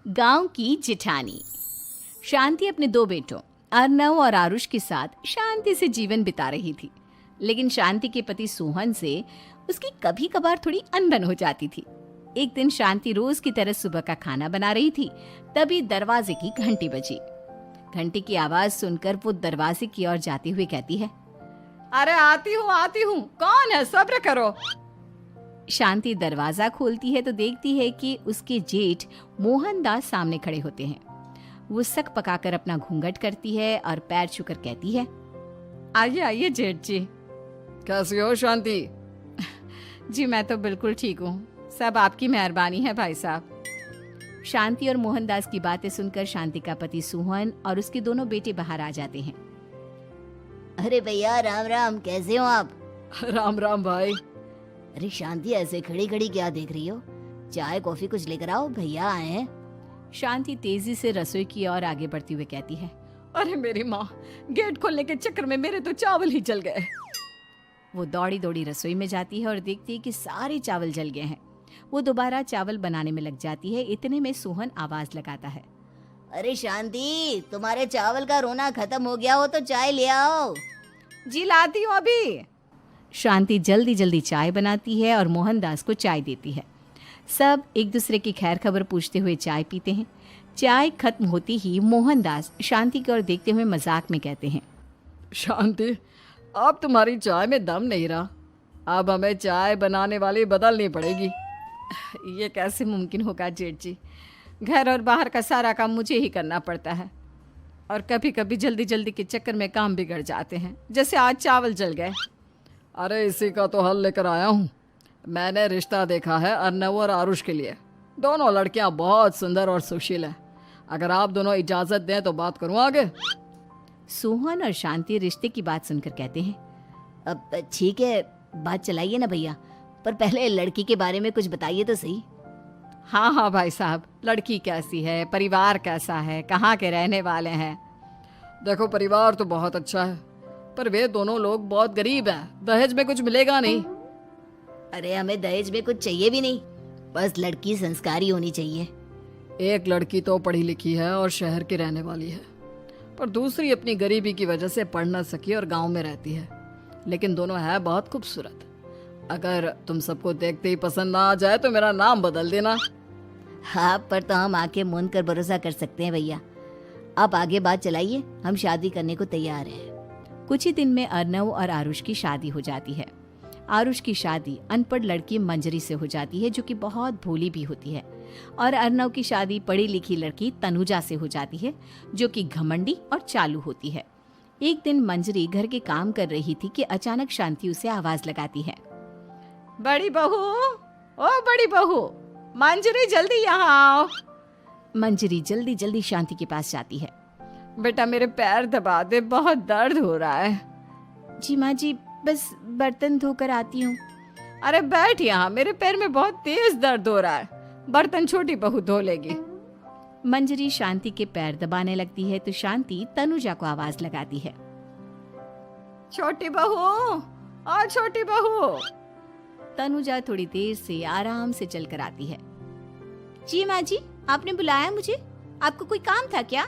गांव की जिठानी। शांति अपने दो बेटों अर्नव और आरुष के साथ शांति से जीवन बिता रही थी, लेकिन शांति के पति सोहन से उसकी कभी कभार थोड़ी अनबन हो जाती थी। एक दिन शांति रोज की तरह सुबह का खाना बना रही थी, तभी दरवाजे की घंटी बजी। घंटी की आवाज सुनकर वो दरवाजे की ओर जाते हुए कहती है, अरे आती हूँ, कौन है, सब्र करो। शांति दरवाजा खोलती है तो देखती है कि उसके जेठ मोहनदास सामने खड़े होते हैं। वो सक पकाकर अपना घूंघट करती है और पैर छूकर कहती है, आइए आइए जेठ जी। कैसी हो शांति? जी मैं तो बिल्कुल ठीक हूँ, सब आपकी मेहरबानी है भाई साहब। शांति और मोहनदास की बातें सुनकर शांति का पति सोहन और उसके दोनों बेटे बाहर आ जाते हैं। अरे भैया राम राम, कैसे हो आप? राम राम भाई। अरे शांति, ऐसे खड़ी खड़ी क्या देख रही हो? चाय कॉफी कुछ लेकर आओ, भैया आए हैं। शांति तेजी से रसोई की ओर आगे बढ़ती हुई कहती है, अरे मेरी माँ, गेट खोलने के चक्कर में मेरे तो चावल ही जल गए। वो दौड़ी दौड़ी रसोई में जाती है और देखती है कि सारे चावल जल गए हैं। वो दोबारा चावल बनाने में लग जाती है। इतने में सोहन आवाज लगाता है, अरे शांति, तुम्हारे चावल का रोना खत्म हो गया हो तो चाय ले आओ। जी लाती हूँ अभी। शांति जल्दी जल्दी चाय बनाती है और मोहनदास को चाय देती है। सब एक दूसरे की खैर खबर पूछते हुए चाय पीते हैं। चाय खत्म होती ही मोहनदास शांति की ओर देखते हुए मजाक में कहते हैं, शांति, अब तुम्हारी चाय में दम नहीं रहा, अब हमें चाय बनाने वाली बदलनी पड़ेगी। ये कैसे मुमकिन होगा जेठ जी, घर और बाहर का सारा काम मुझे ही करना पड़ता है और कभी कभी जल्दी जल्दी के चक्कर में काम बिगड़ जाते हैं, जैसे आज चावल जल गए। अरे इसी का तो हल लेकर आया हूँ। मैंने रिश्ता देखा है अर्नव और आरुष के लिए। दोनों लड़कियां बहुत सुंदर और सुशील हैं। अगर आप दोनों इजाज़त दें तो बात करूँ आगे। सोहन और शांति रिश्ते की बात सुनकर कहते हैं, अब ठीक है, बात चलाइए ना भैया, पर पहले लड़की के बारे में कुछ बताइए तो सही। हाँ हाँ भाई साहब, लड़की कैसी है, परिवार कैसा है, कहाँ के रहने वाले हैं? देखो, परिवार तो बहुत अच्छा है, पर वे दोनों लोग बहुत गरीब हैं। दहेज में कुछ मिलेगा नहीं। अरे हमें दहेज में कुछ चाहिए भी नहीं, बस लड़की संस्कारी होनी चाहिए। एक लड़की तो पढ़ी लिखी है और शहर की रहने वाली है, पर दूसरी अपनी गरीबी की वजह से पढ़ न सकी और गांव में रहती है, लेकिन दोनों है बहुत खूबसूरत। अगर तुम सबको देखते ही पसंद ना आ जाए तो मेरा नाम बदल देना। हाँ, पर तो हम आंखें मूंद कर भरोसा कर सकते हैं भैया। आप आगे बात चलाइए, हम शादी करने को तैयार हैं। कुछ ही दिन में अर्नव और आरुष की शादी हो जाती है। आरुष की शादी अनपढ़ लड़की मंजरी से हो जाती है, जो कि बहुत भोली भी होती है, और अर्नव की शादी पढ़ी लिखी लड़की तनुजा से हो जाती है, जो कि घमंडी और चालू होती है। एक दिन मंजरी घर के काम कर रही थी कि अचानक शांति उसे आवाज लगाती है, बड़ी बहू, ओ बड़ी बहू, मंजरी जल्दी यहाँ आओ। मंजरी जल्दी जल्दी शांति के पास जाती है। बेटा मेरे पैर दबा दे, बहुत दर्द हो रहा है। जी माँ जी, बस बर्तन धोकर आती हूँ। अरे बैठ यहाँ, मेरे पैर में बहुत तेज दर्द हो रहा है, बर्तन छोटी बहू धो लेगी। मंजरी शांति के पैर दबाने लगती है तो शांति तनुजा को आवाज लगाती है, छोटी बहू, ओ छोटी बहू। तनुजा थोड़ी देर से आराम से चलकर आती है। जी माँ जी, आपने बुलाया मुझे? आपको कोई काम था क्या?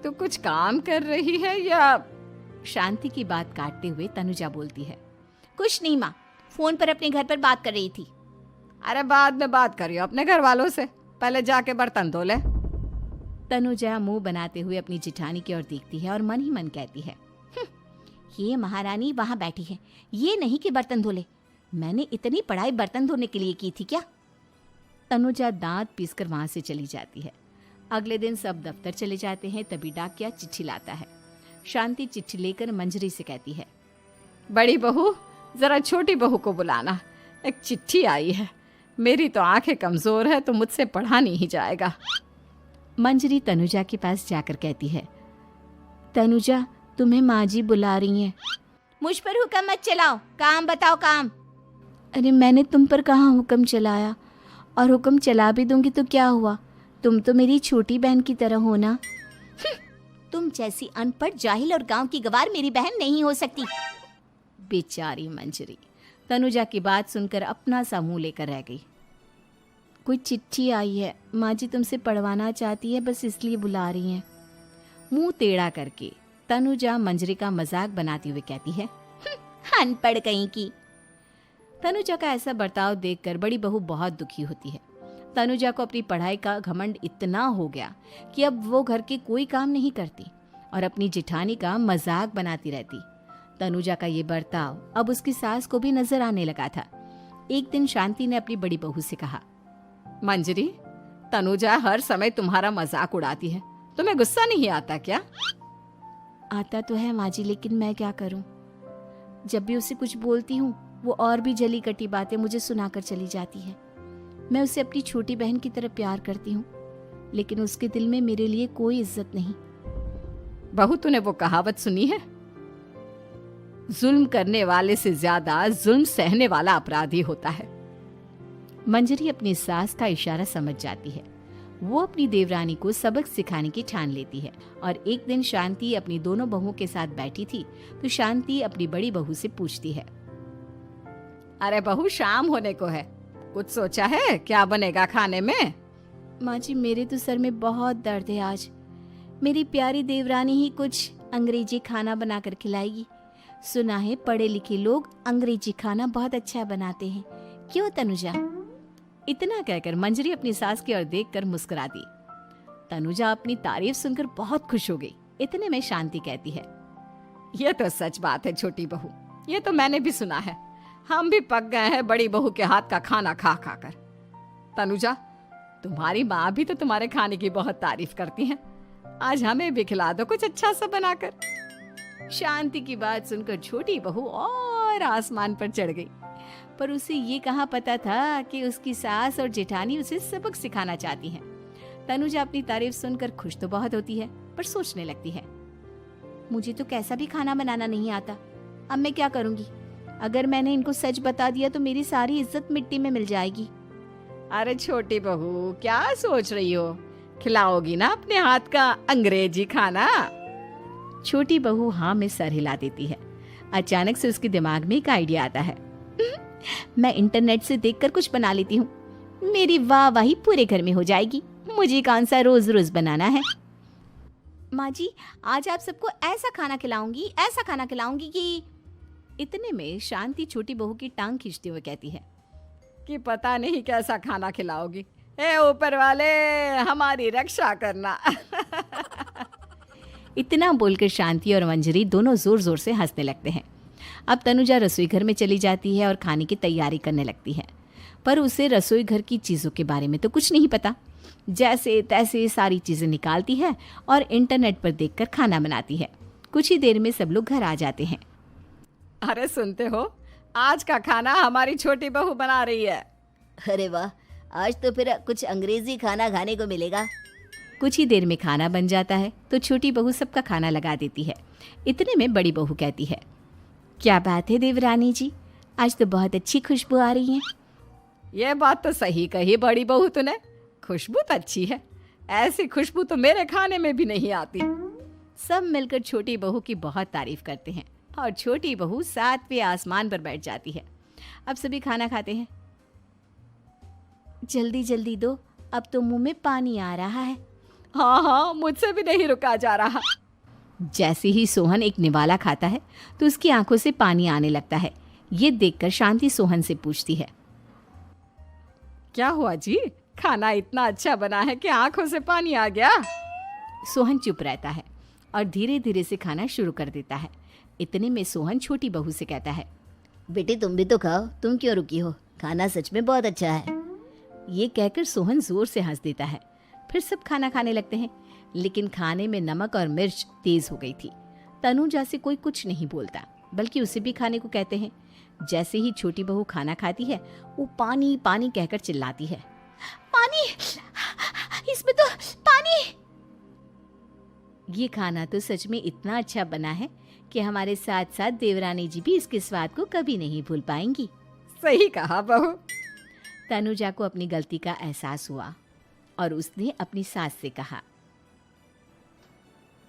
तू कुछ काम कर रही है या? शांति की बात काटते हुए तनुजा बोलती है, कुछ नहीं माँ, फोन पर अपने घर पर बात कर रही थी। अरे बाद में बात करियो अपने घर वालों से, पहले जाके बर्तन धो ले। तनुजा मुंह बनाते हुए अपनी जिठानी की ओर देखती है और मन ही मन कहती है, ये महारानी वहाँ बैठी है, ये नहीं कि बर्तन धो ले। मैंने इतनी पढ़ाई बर्तन धोने के लिए की थी क्या? तनुजा दांत पीसकर वहां से चली जाती है। अगले दिन सब दफ्तर चले जाते हैं, तभी डाकिया चिट्ठी लाता है। शांति चिट्ठी लेकर मंजरी से कहती है, बड़ी बहू, जरा छोटी बहू को बुलाना, एक चिट्ठी आई है। मेरी तो आंखें कमजोर है तो मुझसे पढ़ा नहीं जाएगा। मंजरी तनुजा के पास जाकर कहती है, तनुजा, तुम्हें माँ जी बुला रही हैं। मुझ पर हुक्म मत चलाओ, काम बताओ काम। अरे मैंने तुम पर कहाँ हुक्म चलाया, और हुक्म चला भी दूंगी तो क्या हुआ, तुम तो मेरी छोटी बहन की तरह हो ना। तुम जैसी अनपढ़, जाहिल और गांव की गवार मेरी बहन नहीं हो सकती। बेचारी मंजरी तनुजा की बात सुनकर अपना सा मुंह लेकर रह गई। कोई चिट्ठी आई है, माँ जी तुमसे पढ़वाना चाहती है, बस इसलिए बुला रही हैं। मुंह टेढ़ा करके तनुजा मंजरी का मजाक बनाती हुए कहती है, अनपढ़ कहीं की। तनुजा का ऐसा बर्ताव देखकर बड़ी बहू बहुत दुखी होती है। तनुजा को अपनी पढ़ाई का घमंड इतना हो गया कि अब वो घर के कोई काम नहीं करती और अपनी जिठानी का मजाक बनाती रहती। तनुजा का ये बर्ताव अब उसकी सास को भी नजर आने लगा था। एक दिन शांति ने अपनी बड़ी बहू से कहा, मंजरी, तनुजा हर समय तुम्हारा मजाक उड़ाती है, तुम्हें गुस्सा नहीं आता क्या? आता तो है माँ जी, लेकिन मैं क्या करूं? जब भी उसे कुछ बोलती हूँ वो और भी जली कटी बातें मुझे सुनाकर चली जाती है। मैं उसे अपनी छोटी बहन की तरह प्यार करती हूँ, लेकिन उसके दिल में मेरे लिए कोई इज्जत नहीं। बहू, तूने वो कहावत सुनी है, जुल्म करने वाले से ज्यादा जुल्म सहने वाला अपराधी होता है। मंजरी अपनी सास का इशारा समझ जाती है। वो अपनी देवरानी को सबक सिखाने की ठान लेती है और एक दिन शांति अपनी दोनों बहुओं के साथ बैठी थी तो शांति अपनी बड़ी बहू से पूछती है, अरे बहू, शाम होने को है, कुछ सोचा है क्या बनेगा खाने में? माँ जी, मेरे तो सर में बहुत दर्द है आज। मेरी प्यारी देवरानी ही कुछ अंग्रेजी खाना बनाकर खिलाएगी। सुना है पढ़े लिखे लोग अंग्रेजी खाना बहुत अच्छा बनाते हैं, क्यों तनुजा? इतना कहकर मंजरी अपनी सास की ओर देखकर मुस्कुरा दी। तनुजा अपनी तारीफ सुनकर बहुत खुश हो गई। इतने में शांति कहती है, ये तो सच बात है छोटी बहू, ये तो मैंने भी सुना है। हम भी पक गए हैं बड़ी बहू के हाथ का खाना खा खा कर। तनुजा, तुम्हारी माँ भी तो तुम्हारे खाने की बहुत तारीफ करती हैं। आज हमें भी खिला दो कुछ अच्छा सा बनाकर। शांति की बात सुनकर छोटी बहू और आसमान पर चढ़ गई, पर उसे ये कहाँ पता था कि उसकी सास और जेठानी उसे सबक सिखाना चाहती हैं। तनुजा अपनी तारीफ सुनकर खुश तो बहुत होती है, पर सोचने लगती है, मुझे तो कैसा भी खाना बनाना नहीं आता। अब मैं क्या करूंगी? अगर मैंने इनको सच बता दिया तो मेरी सारी इज्जत मिट्टी में मिल जाएगी। अरे छोटी बहू, क्या सोच रही हो? खिलाओगी ना अपने हाथ का अंग्रेजी खाना? छोटी बहू हाँ में सर हिला देती है। अचानक से उसके दिमाग में एक आइडिया आता है। मैं इंटरनेट से देखकर कुछ बना लेती हूँ, मेरी वाहवाही पूरे घर में हो जाएगी। मुझे कौन सा रोज रोज बनाना है। माँ जी, आज आप सबको ऐसा खाना खिलाऊंगी कि। इतने में शांति छोटी बहू की टांग खींचते हुए कहती है कि पता नहीं कैसा खाना खिलाओगी। ए ऊपर वाले, हमारी रक्षा करना। इतना बोलकर शांति और मंजरी दोनों जोर जोर से हंसने लगते हैं। अब तनुजा रसोई घर में चली जाती है और खाने की तैयारी करने लगती है, पर उसे रसोई घर की चीज़ों के बारे में तो कुछ नहीं पता। जैसे तैसे सारी चीज़ें निकालती है और इंटरनेट पर देखकर खाना बनाती है। कुछ ही देर में सब लोग घर आ जाते हैं। अरे सुनते हो, आज का खाना हमारी छोटी बहू बना रही है। अरे वाह, आज तो फिर कुछ अंग्रेजी खाना खाने को मिलेगा। कुछ ही देर में खाना बन जाता है तो छोटी बहू सबका खाना लगा देती है। इतने में बड़ी बहू कहती है, क्या बात है देवरानी जी, आज तो बहुत अच्छी खुशबू आ रही है। ये बात तो सही कही बड़ी बहू तूने, खुशबू तो अच्छी है। ऐसी खुशबू तो मेरे खाने में भी नहीं आती। सब मिलकर छोटी बहू की बहुत तारीफ करते हैं और छोटी बहू 7वें आसमान पर बैठ जाती है। अब सभी खाना खाते हैं। जल्दी जल्दी दो, अब तो मुंह में पानी आ रहा है। हाँ, मुझसे भी नहीं रुका जा रहा। जैसे ही सोहन एक निवाला खाता है तो उसकी आंखों से पानी आने लगता है। ये देखकर शांति सोहन से पूछती है, क्या हुआ जी, खाना इतना अच्छा बना है कि आंखों से पानी आ गया? सोहन चुप रहता है और धीरे धीरे से खाना शुरू कर देता है। इतने में सोहन छोटी बहू से कहता है, बेटी तुम भी तो खाओ, तुम क्यों रुकी हो? खाना सच में बहुत अच्छा है। ये कहकर सोहन जोर से हंस देता है। फिर सब खाना खाने लगते हैं, लेकिन खाने में नमक और मिर्च तेज हो गई थी। तनुजा से कोई कुछ नहीं बोलता, बल्कि उसे भी खाने को कहते हैं। जैसे ही छोटी बहू खाना खाती है वो पानी पानी कहकर चिल्लाती है, पानी, इसमें तो पानी। ये खाना तो सच में इतना अच्छा बना है कि हमारे साथ साथ देवरानी जी भी इसके स्वाद को कभी नहीं भूल पाएंगी। सही कहा बहू। तनुजा को अपनी गलती का एहसास हुआ और उसने अपनी सास से कहा,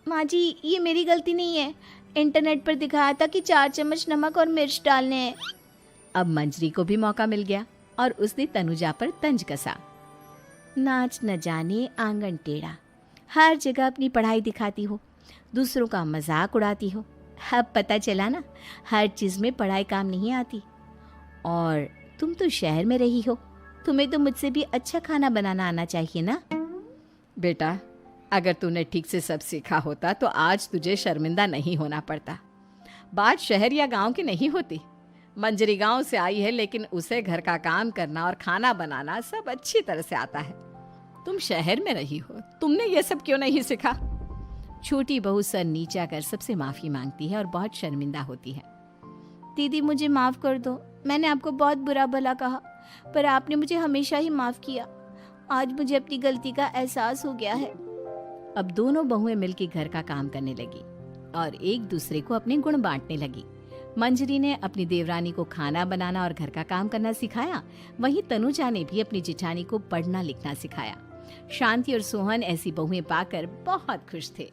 माँ जी ये मेरी गलती नहीं है, इंटरनेट पर दिखाया था कि 4 चम्मच नमक और मिर्च डालने हैं। अब मंजरी को भी मौका मिल गया और उसने तनुजा पर तंज कसा। नाच न जाने आंगन टेढ़ा, हर जगह अपनी पढ़ाई दिखाती हो, दूसरों का मजाक उड़ाती हो। अब पता चला ना, हर चीज़ में पढ़ाई काम नहीं आती। और तुम तो शहर में रही हो, तुम्हें तो मुझसे भी अच्छा खाना बनाना आना चाहिए ना। बेटा, अगर तूने ठीक से सब सीखा होता तो आज तुझे शर्मिंदा नहीं होना पड़ता। बात शहर या गांव की नहीं होती। मंजरी गांव से आई है, लेकिन उसे घर का काम करना और खाना बनाना सब अच्छी तरह से आता है। तुम शहर में रही हो, तुमने ये सब क्यों नहीं सीखा? छोटी बहू सर नीचा कर सबसे माफ़ी मांगती है और बहुत शर्मिंदा होती है। दीदी मुझे माफ़ कर दो, मैंने आपको बहुत बुरा भला कहा, पर आपने मुझे हमेशा ही माफ़ किया। आज मुझे अपनी गलती का एहसास हो गया है। अब दोनों बहुएं मिलकर घर का काम करने लगी और एक दूसरे को अपने गुण बांटने लगी। मंजरी ने अपनी देवरानी को खाना बनाना और घर का काम करना सिखाया, वहीं तनुजा ने भी अपनी जिठानी को पढ़ना लिखना सिखाया। शांति और सोहन ऐसी बहुएं पाकर बहुत खुश थे।